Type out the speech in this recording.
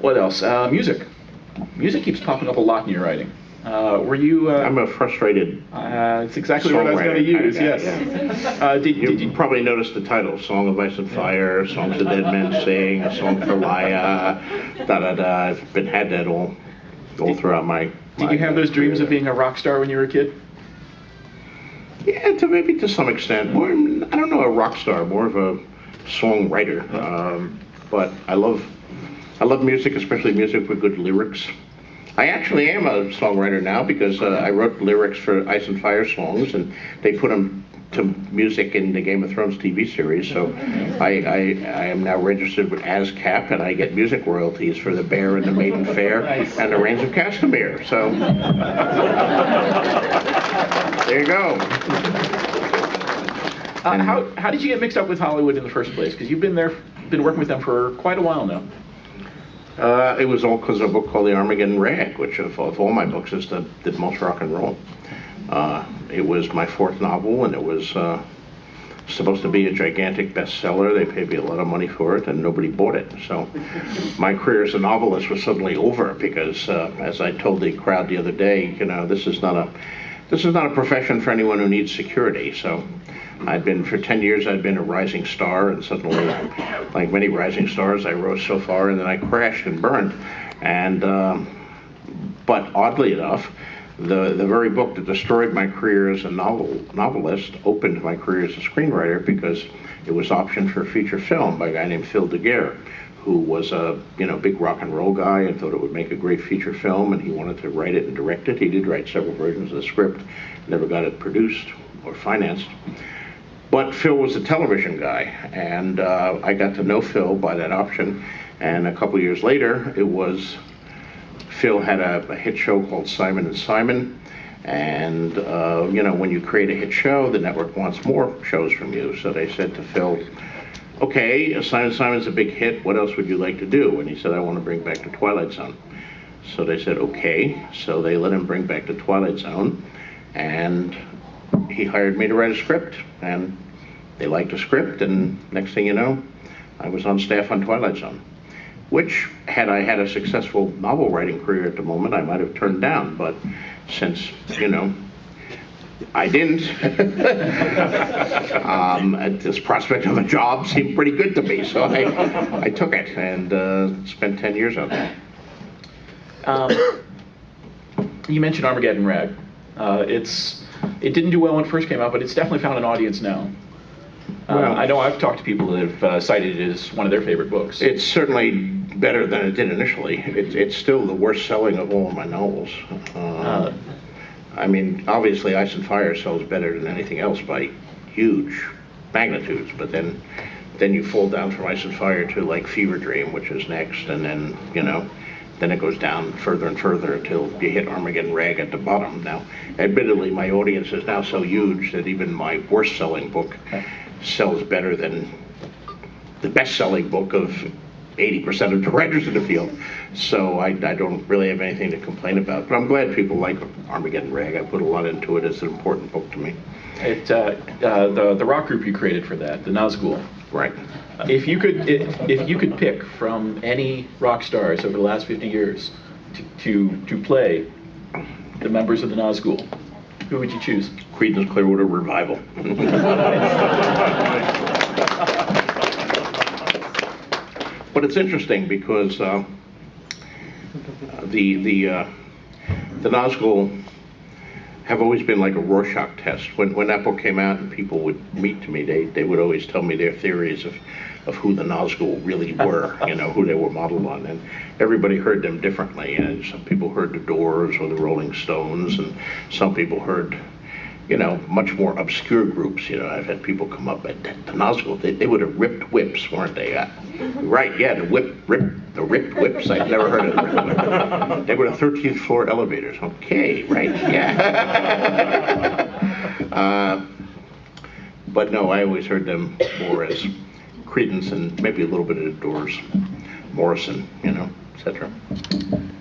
What else? Music. Music keeps popping up a lot in your writing. Were you? I'm a frustrated It's exactly what I was going to use. Kind of Yes. guy, yeah. Did You probably noticed the title: "Song of Ice and Fire," "Songs the Dead Men Sing," "A Song for Laya," da da da. I've had that all throughout my. Did you have those dreams of being a rock star when you were a kid? Yeah, maybe to some extent. More, I don't know, a rock star, more of a songwriter. But I love music, especially music with good lyrics. I actually am a songwriter now because I wrote lyrics for Ice and Fire songs, and they put them to music in the Game of Thrones TV series. So I am now registered with ASCAP, and I get music royalties for The Bear and the Maiden Fair and The Rains of Castamere. So there you go. How did you get mixed up with Hollywood in the first place? Because you've been working with them for quite a while now. It was all because of a book called The Armageddon Rag, which of all my books is the most rock and roll. It was my fourth novel, and it was supposed to be a gigantic bestseller. They paid me a lot of money for it, and nobody bought it. So my career as a novelist was suddenly over because, as I told the crowd the other day, this is not a profession for anyone who needs security. So for 10 years, I'd been a rising star, and suddenly, like many rising stars, I rose so far, and then I crashed and burned. And but oddly enough, the very book that destroyed my career as a novelist opened my career as a screenwriter, because it was optioned for a feature film by a guy named Phil DeGuerre, who was a big rock and roll guy and thought it would make a great feature film, and he wanted to write it and direct it. He did write several versions of the script, never got it produced or financed. But Phil was a television guy, and I got to know Phil by that option. And a couple years later, Phil had a hit show called Simon and Simon. And when you create a hit show, the network wants more shows from you. So they said to Phil, "Okay, Simon and Simon's a big hit. What else would you like to do?" And he said, "I want to bring back The Twilight Zone." So they said, "Okay." So they let him bring back The Twilight Zone, and he hired me to write a script, and they liked the script, and next thing you know, I was on staff on Twilight Zone, which, had I had a successful novel writing career at the moment, I might have turned down. But since, I didn't, this prospect of a job seemed pretty good to me, so I took it and spent 10 years on that. You mentioned Armageddon Rag. It didn't do well when it first came out, but it's definitely found an audience now. I know I've talked to people that have cited it as one of their favorite books. It's certainly better than it did initially. It's still the worst selling of all of my novels. I mean, obviously Ice and Fire sells better than anything else by huge magnitudes, but then you fall down from Ice and Fire to like Fever Dream, which is next, and then, then it goes down further and further until you hit Armageddon Rag at the bottom. Now, admittedly, my audience is now so huge that even my worst-selling book sells better than the best-selling book of 80% of the writers in the field. So I don't really have anything to complain about. But I'm glad people like Armageddon Rag. I put a lot into it. It's an important book to me. The rock group you created for that, the Nazgul. Right. If you could pick from any rock stars over the last 50 years to play the members of the Nazgul, who would you choose? Creedence Clearwater Revival. But it's interesting because the Nazgul have always been like a Rorschach test. When that book came out and people would meet to me, they would always tell me their theories of who the Nazgul really were, who they were modeled on. And everybody heard them differently. And some people heard the Doors or the Rolling Stones, and some people heard, much more obscure groups. I've had people come up at the Nazgul. They would have ripped whips, weren't they? Right, yeah, the ripped whips. I've never heard of them. They were the 13th floor elevators. Okay, right, yeah. But no, I always heard them more as Creedence and maybe a little bit of the Doors, Morrison, etc.